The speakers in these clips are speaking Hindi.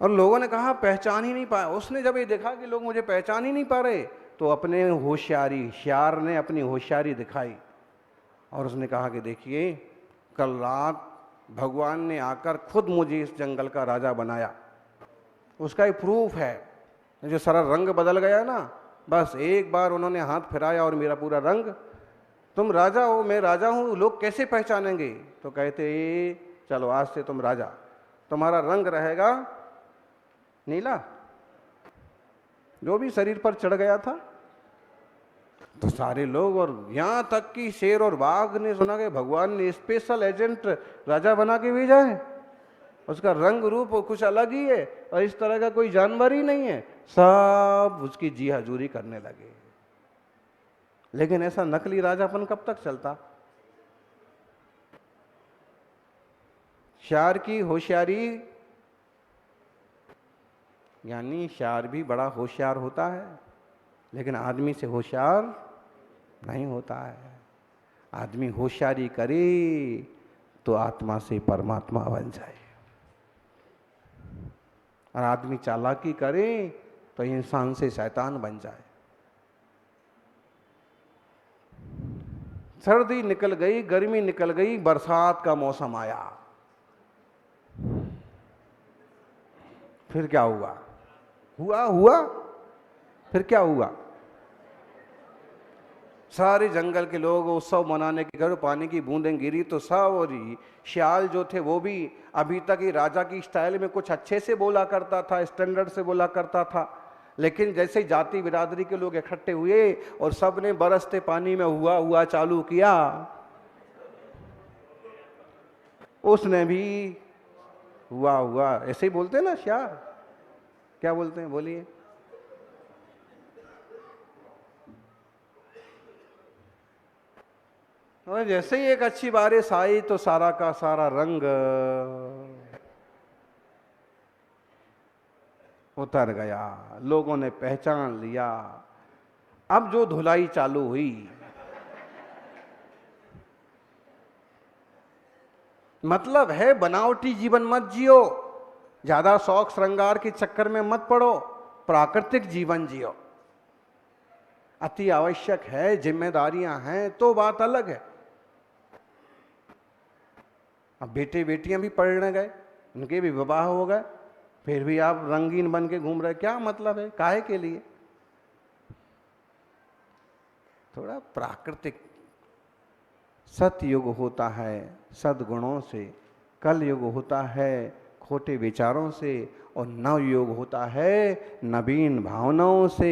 और लोगों ने कहा पहचान ही नहीं पाया। उसने जब ये देखा कि लोग मुझे पहचान ही नहीं पा रहे, तो अपने होशियारी, श्यार ने अपनी होशियारी दिखाई और उसने कहा कि देखिए, कल रात भगवान ने आकर खुद मुझे इस जंगल का राजा बनाया। उसका एक प्रूफ है, जो सारा रंग बदल गया ना, बस एक बार उन्होंने हाथ फिराया और मेरा पूरा रंग, तुम राजा हो, मैं राजा हूं, लोग कैसे पहचानेंगे? तो कहते चलो आज से तुम राजा, तुम्हारा रंग रहेगा नीला, जो भी शरीर पर चढ़ गया था। तो सारे लोग, और यहां तक कि शेर और बाघ ने सुना कि भगवान ने स्पेशल एजेंट राजा बना के भेजा है, उसका रंग रूप कुछ अलग ही है और इस तरह का कोई जानवर ही नहीं है, सब उसकी जी हजूरी करने लगे। लेकिन ऐसा नकली राजापन कब तक चलता? श्यार की होशियारी, यानी श्यार भी बड़ा होशियार होता है, लेकिन आदमी से होशियार नहीं होता है। आदमी होशियारी करे तो आत्मा से परमात्मा बन जाए, और आदमी चालाकी करे तो इंसान से शैतान बन जाए। सर्दी निकल गई, गर्मी निकल गई, बरसात का मौसम आया, फिर क्या हुआ? हुआ फिर क्या हुआ? सारे जंगल के लोग उत्सव मनाने के घर पानी की बूंदें गिरी तो सब, और श्याल जो थे वो भी अभी तक ही राजा की स्टाइल में कुछ अच्छे से बोला करता था, स्टैंडर्ड से बोला करता था। लेकिन जैसे ही जाति बिरादरी के लोग इकट्ठे हुए और सब ने बरसते पानी में हुआ चालू किया, उसने भी हुआ ऐसे ही बोलते हैं ना श्याल, क्या बोलते हैं बोलिए? और जैसे ही एक अच्छी बारिश आई तो सारा का सारा रंग उतर गया, लोगों ने पहचान लिया। अब जो धुलाई चालू हुई, मतलब है बनावटी जीवन मत जियो, ज्यादा शौक श्रृंगार के चक्कर में मत पड़ो, प्राकृतिक जीवन जियो। अति आवश्यक है, जिम्मेदारियां हैं तो बात अलग है। अब बेटे बेटियां भी पढ़ने गए, उनके भी विवाह हो गए, फिर भी आप रंगीन बन के घूम रहे, क्या मतलब है? काहे के लिए? थोड़ा प्राकृतिक। सतयुग होता है सद्गुणों से, कल युग होता है खोटे विचारों से, और नवयुग होता है नवीन भावनाओं से।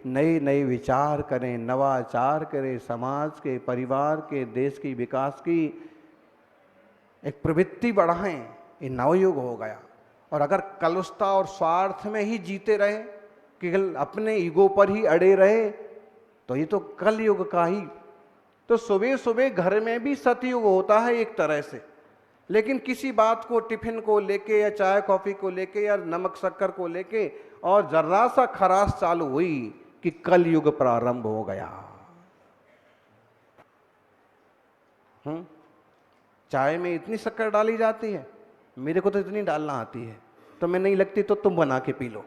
नए नए विचार करें, नवाचार करें, समाज के, परिवार के, देश की विकास की एक प्रवृत्ति बढ़ाएं। ये नवयुग हो गया। और अगर कलुषता और स्वार्थ में ही जीते रहे, केवल अपने ईगो पर ही अड़े रहे, तो ये तो कल युग का ही। तो सुबह सुबह घर में भी सतयुग होता है एक तरह से, लेकिन किसी बात को, टिफिन को लेके या चाय कॉफी को लेके या नमक शक्कर को लेके, और जर्रा सा खराश चालू हुई कि कल युग प्रारंभ हो गया। चाय में इतनी शक्कर डाली जाती है, मेरे को तो इतनी डालना आती है, तो मैं नहीं लगती तो तुम बना के पी लो।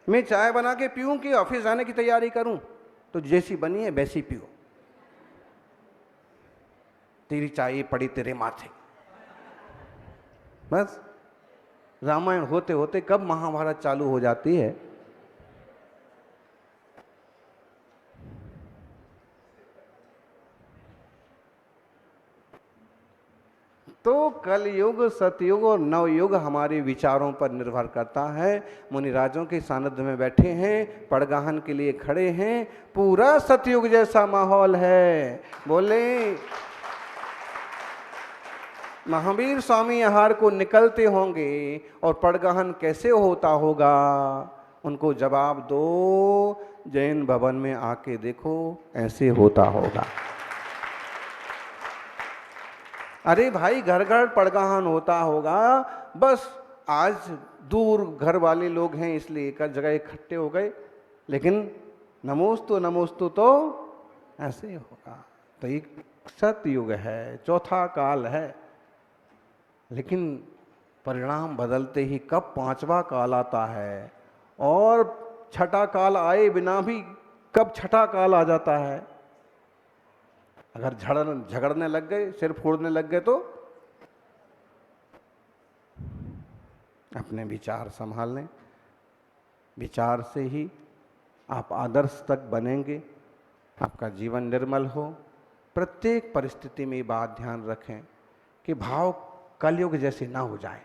मैं चाय बना के पीऊं कि ऑफिस जाने की तैयारी करूं, तो जैसी बनी है वैसी पियो। तेरी चाय पड़ी तेरे माथे। बस रामायण होते होते कब महाभारत चालू हो जाती है। तो कलयुग, सतयुग और नवयुग हमारे विचारों पर निर्भर करता है। मुनिराजों के सानिध्य में बैठे हैं, पड़गाहन के लिए खड़े हैं, पूरा सतयुग जैसा माहौल है। बोले महावीर स्वामी आहार को निकलते होंगे और पड़गाहन कैसे होता होगा, उनको जवाब दो, जैन भवन में आके देखो, ऐसे होता होगा। अरे भाई, घर घर पड़गाहन होता होगा, बस आज दूर घर वाले लोग हैं इसलिए एक जगह इकट्ठे हो गए, लेकिन नमोस्तु तो ऐसे होगा। तो एक सतयुग है, चौथा काल है। लेकिन परिणाम बदलते ही कब पांचवा काल आता है, और छठा काल आए बिना भी कब छठा काल आ जाता है। अगर झगड़ने लग गए, सिर फोड़ने लग गए, तो अपने विचार संभाल लें। विचार से ही आप आदर्श तक बनेंगे, आपका जीवन निर्मल हो। प्रत्येक परिस्थिति में ये बात ध्यान रखें कि भाव कलयुग जैसे ना हो जाए,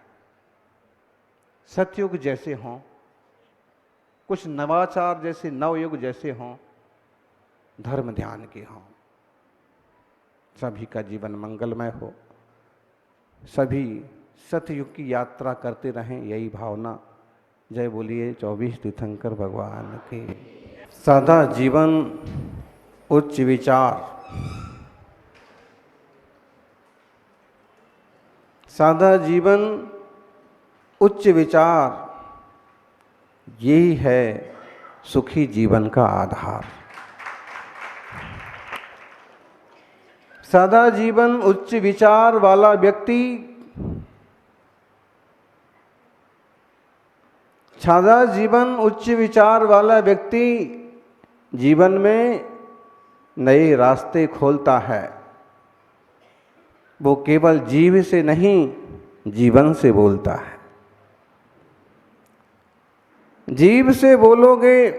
सतयुग जैसे हों, कुछ नवाचार जैसे नवयुग जैसे हों, धर्म ध्यान के हों। सभी का जीवन मंगलमय हो, सभी सतयुग की यात्रा करते रहें, यही भावना। जय बोलिए 24 तीर्थंकर भगवान के। सादा जीवन उच्च विचार, सादा जीवन उच्च विचार, यही है सुखी जीवन का आधार। सादा जीवन उच्च विचार वाला व्यक्ति, सादा जीवन उच्च विचार वाला व्यक्ति जीवन में नए रास्ते खोलता है। वो केवल जीव से नहीं, जीवन से बोलता है। जीव से बोलोगे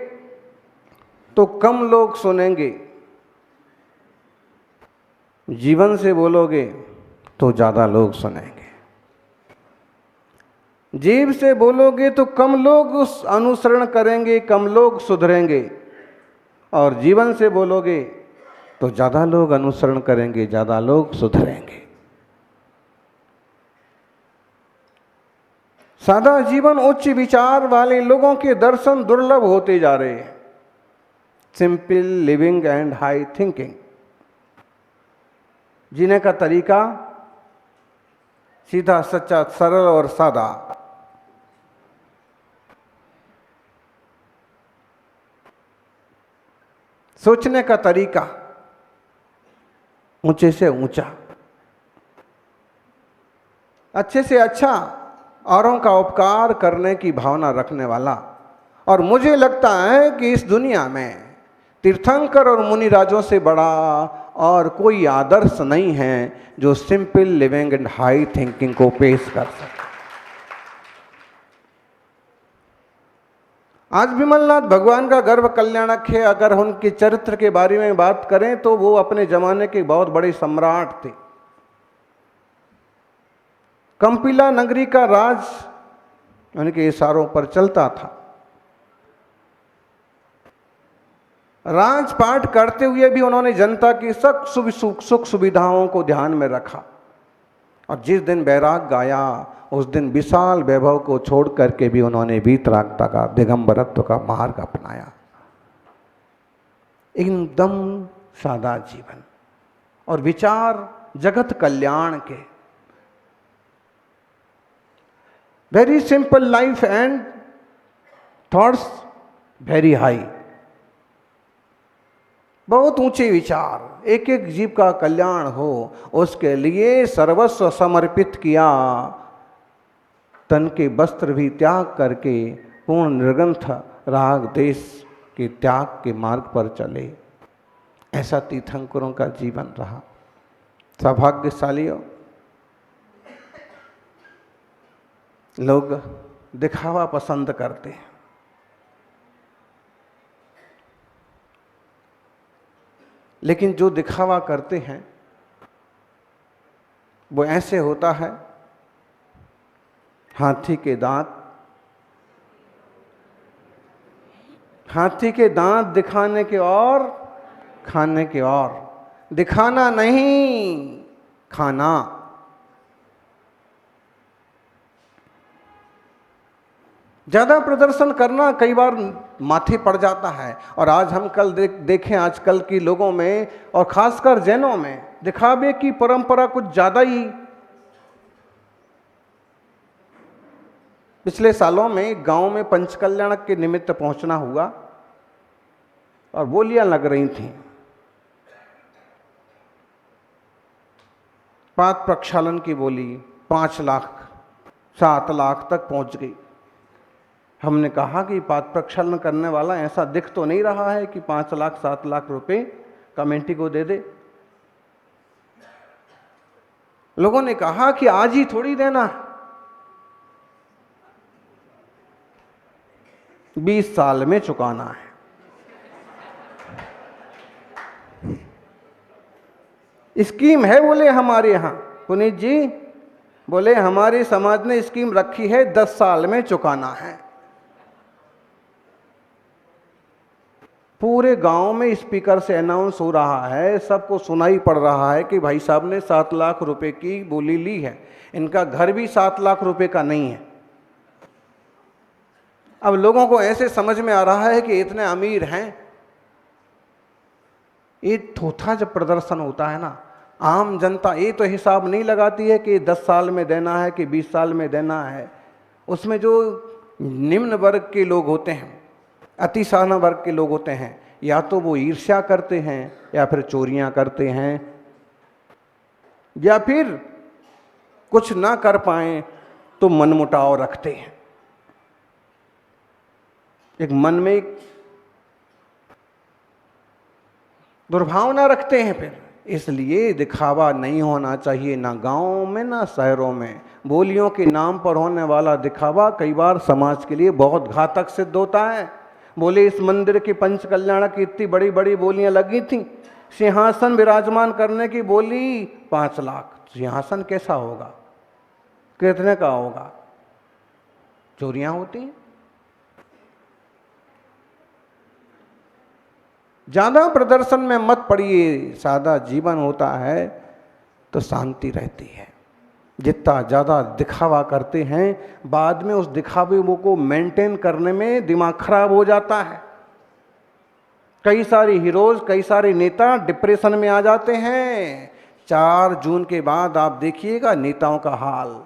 तो कम लोग सुनेंगे, जीवन से बोलोगे तो ज़्यादा लोग सुनेंगे। जीव से बोलोगे तो कम लोग उस अनुसरण करेंगे, कम लोग सुधरेंगे, और जीवन से बोलोगे तो ज़्यादा लोग अनुसरण करेंगे, ज़्यादा लोग सुधरेंगे। सादा जीवन उच्च विचार वाले लोगों के दर्शन दुर्लभ होते जा रहे हैं। Simple living and high thinking, जीने का तरीका सीधा, सच्चा, सरल और सादा। सोचने का तरीका ऊंचे से ऊंचा, अच्छे से अच्छा, औरों का उपकार करने की भावना रखने वाला। और मुझे लगता है कि इस दुनिया में तीर्थंकर और मुनिराजों से बड़ा और कोई आदर्श नहीं है जो simple living and high thinking को पेश कर सके। आज विमलनाथ भगवान का गर्भ कल्याणक है। अगर उनके चरित्र के बारे में बात करें तो वो अपने जमाने के बहुत बड़े सम्राट थे। कंपिला नगरी का राज उनके इशारों पर चलता था। राजपाट करते हुए भी उन्होंने जनता की सब सुख सुविधाओं को ध्यान में रखा, और जिस दिन बैराग गाया उस दिन विशाल वैभव को छोड़ करके भी उन्होंने वीतरागता का, दिगंबरत्व का मार्ग अपनाया। एकदम सादा जीवन और विचार जगत कल्याण के। Very simple life and thoughts very high. बहुत ऊंचे विचार, एक एक जीव का कल्याण हो उसके लिए सर्वस्व समर्पित किया। तन के वस्त्र भी त्याग करके पूर्ण निर्ग्रंथ राग देश के त्याग के मार्ग पर चले। ऐसा तीर्थंकरों का जीवन रहा। सौभाग्यशालियों, लोग दिखावा पसंद करते हैं। लेकिन जो दिखावा करते हैं वो ऐसे होता है, हाथी के दांत, हाथी के दांत दिखाने के और खाने के और। दिखाना नहीं, खाना। ज़्यादा प्रदर्शन करना कई बार माथे पड़ जाता है। और आज हम कल देखें आजकल के लोगों में और खासकर जैनों में दिखावे की परंपरा कुछ ज़्यादा ही। पिछले सालों में गांव में पंचकल्याणक के निमित्त पहुंचना हुआ और बोलियां लग रही थीं। पाद प्रक्षालन की बोली 5 लाख 7 लाख तक पहुंच गई। हमने कहा कि पाद प्रक्षालन करने वाला ऐसा दिख तो नहीं रहा है कि 5 लाख 7 लाख रुपए कमेटी को दे दे। लोगों ने कहा कि आज ही थोड़ी देना, 20 साल में चुकाना है। स्कीम है बोले हमारे यहां, पुनीत जी बोले हमारे समाज ने स्कीम रखी है 10 साल में चुकाना है। पूरे गांव में स्पीकर से अनाउंस हो रहा है, सबको सुनाई पड़ रहा है कि भाई साहब ने 7 लाख रुपए की बोली ली है। इनका घर भी 7 लाख रुपए का नहीं है। अब लोगों को ऐसे समझ में आ रहा है कि इतने अमीर हैं। ये थोथा जब प्रदर्शन होता है ना, आम जनता ये तो हिसाब नहीं लगाती है कि 10 साल में देना है कि 20 साल में देना है। उसमें जो निम्न वर्ग के लोग होते हैं, अति साधारण वर्ग के लोग होते हैं, या तो वो ईर्ष्या करते हैं या फिर चोरियां करते हैं, या फिर कुछ ना कर पाए तो मनमुटाव रखते हैं। एक मन में एक दुर्भावना रखते हैं फिर। इसलिए दिखावा नहीं होना चाहिए, ना गांव में ना शहरों में। बोलियों के नाम पर होने वाला दिखावा कई बार समाज के लिए बहुत घातक सिद्ध होता है। बोले इस मंदिर की पंच कल्याण की इतनी बड़ी बड़ी बोलियां लगी थी, सिंहासन विराजमान करने की बोली 5 लाख। सिंहासन कैसा होगा, कितने का होगा? चोरियां होती हैं। ज्यादा प्रदर्शन में मत पड़िए, सादा जीवन होता है तो शांति रहती है। जितना ज़्यादा दिखावा करते हैं, बाद में उस दिखावे को मेंटेन करने में दिमाग खराब हो जाता है। कई सारे हीरोज, कई सारे नेता डिप्रेशन में आ जाते हैं। 4 जून के बाद आप देखिएगा नेताओं का हाल।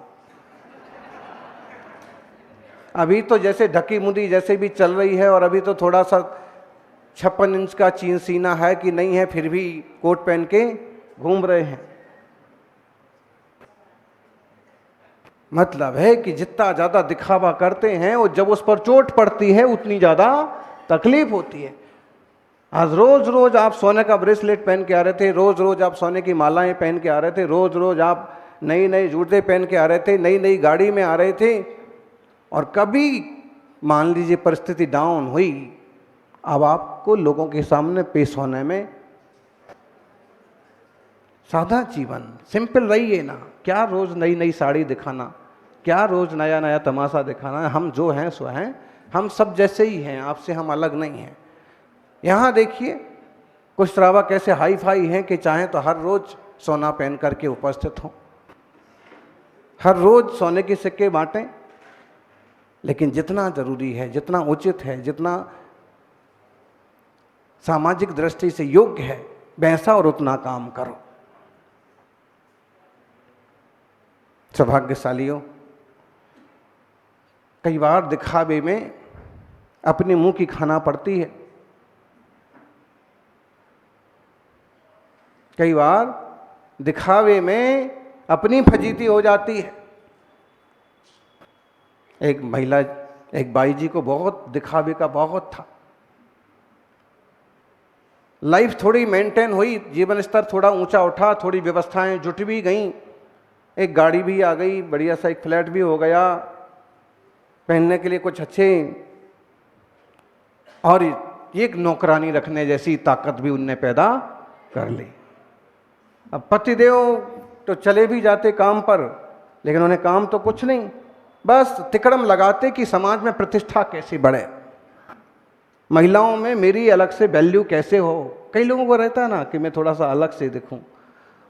अभी तो जैसे ढकी मुदी जैसे भी चल रही है, और अभी तो थोड़ा सा 56 इंच का चीन सीना है कि नहीं है, फिर भी कोट पहन के घूम रहे हैं। मतलब है कि जितना ज्यादा दिखावा करते हैं, और जब उस पर चोट पड़ती है उतनी ज्यादा तकलीफ होती है। आज रोज रोज आप सोने का ब्रेसलेट पहन के आ रहे थे, रोज रोज आप सोने की मालाएं पहन के आ रहे थे, रोज रोज आप नई नई जूते पहन के आ रहे थे, नई नई गाड़ी में आ रहे थे, और कभी मान लीजिए परिस्थिति डाउन हुई, अब आपको लोगों के सामने पेश होने में सादा जीवन, सिंपल रहिए ना। क्या रोज नई नई साड़ी दिखाना, क्या रोज नया नया तमाशा दिखाना। हम जो हैं सो हैं, हम सब जैसे ही हैं, आपसे हम अलग नहीं हैं। यहाँ देखिए कुछ श्रावा कैसे हाई फाई हैं कि चाहें तो हर रोज सोना पहन करके उपस्थित हों, हर रोज सोने के सिक्के बांटें। लेकिन जितना जरूरी है, जितना उचित है, जितना सामाजिक दृष्टि से योग्य है, वैसा और उतना काम करो। सौभाग्यशालियों, कई बार दिखावे में अपने मुंह की खाना पड़ती है। कई बार दिखावे में अपनी फजीती हो जाती है। एक महिला, एक बाई जी को बहुत दिखावे का बहुत था। लाइफ थोड़ी मेंटेन हुई, जीवन स्तर थोड़ा ऊंचा उठा, थोड़ी व्यवस्थाएं जुट भी गईं, एक गाड़ी भी आ गई, बढ़िया सा एक फ्लैट भी हो गया, पहनने के लिए कुछ अच्छे, और एक नौकरानी रखने जैसी ताकत भी उनने पैदा कर ली। अब पतिदेव तो चले भी जाते काम पर, लेकिन उन्हें काम तो कुछ नहीं, बस तिकड़म लगाते कि समाज में प्रतिष्ठा कैसे बढ़े, महिलाओं में मेरी अलग से वैल्यू कैसे हो। कई लोगों को रहता है ना कि मैं थोड़ा सा अलग से दिखूं,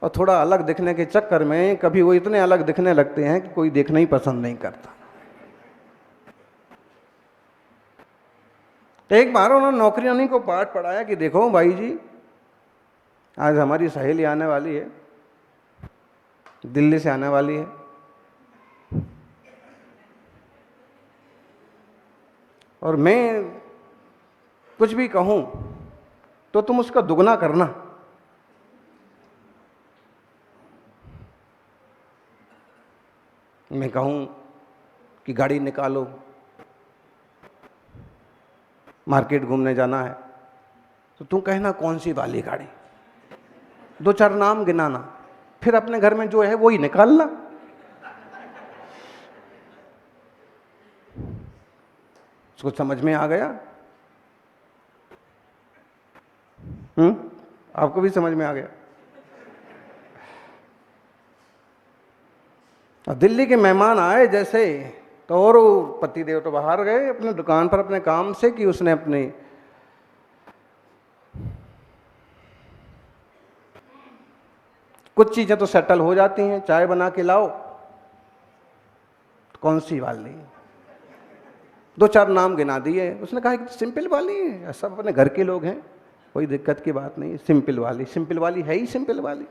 और थोड़ा अलग दिखने के चक्कर में कभी वो इतने अलग दिखने लगते हैं कि कोई देखना ही पसंद नहीं करता। एक बार उन्होंने नौकरानी को पाठ पढ़ाया कि देखो भाई जी, आज हमारी सहेली आने वाली है, दिल्ली से आने वाली है, और मैं कुछ भी कहूं तो तुम उसका दुगना करना। मैं कहूं कि गाड़ी निकालो, मार्केट घूमने जाना है, तो तुम कहना कौन सी वाली गाड़ी, 2-4 नाम गिनाना, फिर अपने घर में जो है वो ही निकालना। उसको समझ में आ गया? आपको भी समझ में आ गया? और दिल्ली के मेहमान आए जैसे, तो और पतिदेव तो बाहर गए अपने दुकान पर अपने काम से, कि उसने अपने कुछ चीजें तो सेटल हो जाती हैं, चाय बना के लाओ, तो कौन सी वाली, 2-4 नाम गिना दिए। उसने कहा कि सिंपल वाली है, सब अपने घर के लोग हैं, कोई दिक्कत की बात नहीं, सिंपल वाली। सिंपल वाली है ही सिंपल वाली।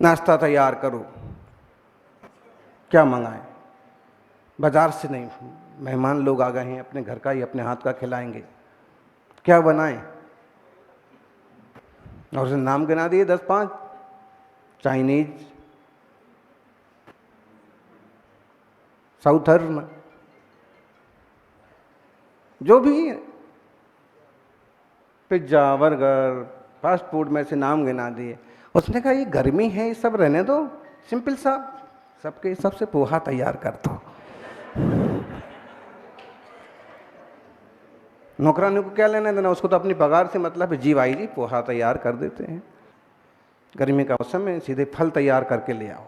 नाश्ता तैयार करो, क्या मंगाएं, बाजार से नहीं, मेहमान लोग आ गए हैं, अपने घर का ही अपने हाथ का खिलाएंगे, क्या बनाएं। और उसने नाम गिना दिए 10-5, चाइनीज, साउथर्न, जो भी पिज्जा, बर्गर, फास्ट फूड में से नाम गिना दिए। उसने कहा ये गर्मी है, ये सब रहने दो, सिंपल सा सबके हिसाब से पोहा तैयार कर दो। नौकरानी को क्या लेना देना, उसको तो अपनी पगार से मतलब है। जी भाई जी, पोहा तैयार कर देते हैं, गर्मी का मौसम में सीधे फल तैयार करके ले आओ,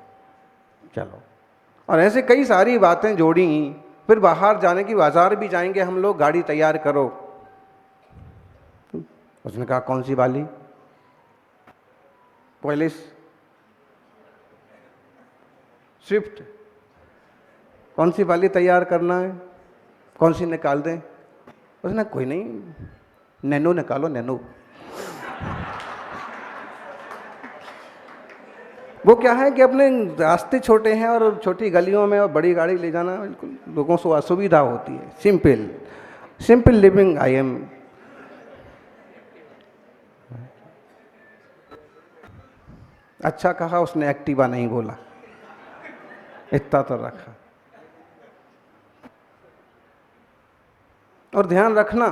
चलो। और ऐसे कई सारी बातें जोड़ी। फिर बाहर जाने की, बाजार भी जाएंगे हम लोग, गाड़ी तैयार करो। उसने कहा कौन सी वाली, पॉलिश, स्विफ्ट, कौन सी वाली तैयार करना है, कौन सी निकाल दें। उसने कोई नहीं, नैनो निकालो, नैनो। वो क्या है कि अपने रास्ते छोटे हैं और छोटी गलियों में और बड़ी गाड़ी ले जाना बिल्कुल लोगों को असुविधा होती है। Simple, simple living I am. अच्छा कहा उसने, एक्टिवा नहीं बोला, इतना तो रखा। और ध्यान रखना,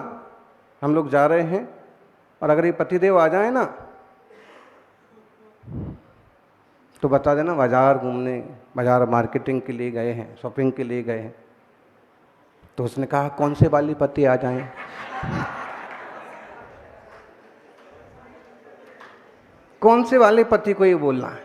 हम लोग जा रहे हैं और अगर ये पतिदेव आ जाए ना, तो बता देना बाजार घूमने, बाजार मार्केटिंग के लिए गए हैं, शॉपिंग के लिए गए हैं। तो उसने कहा कौन से वाली पति आ जाएं, कौन से वाले पति को ये बोलना है।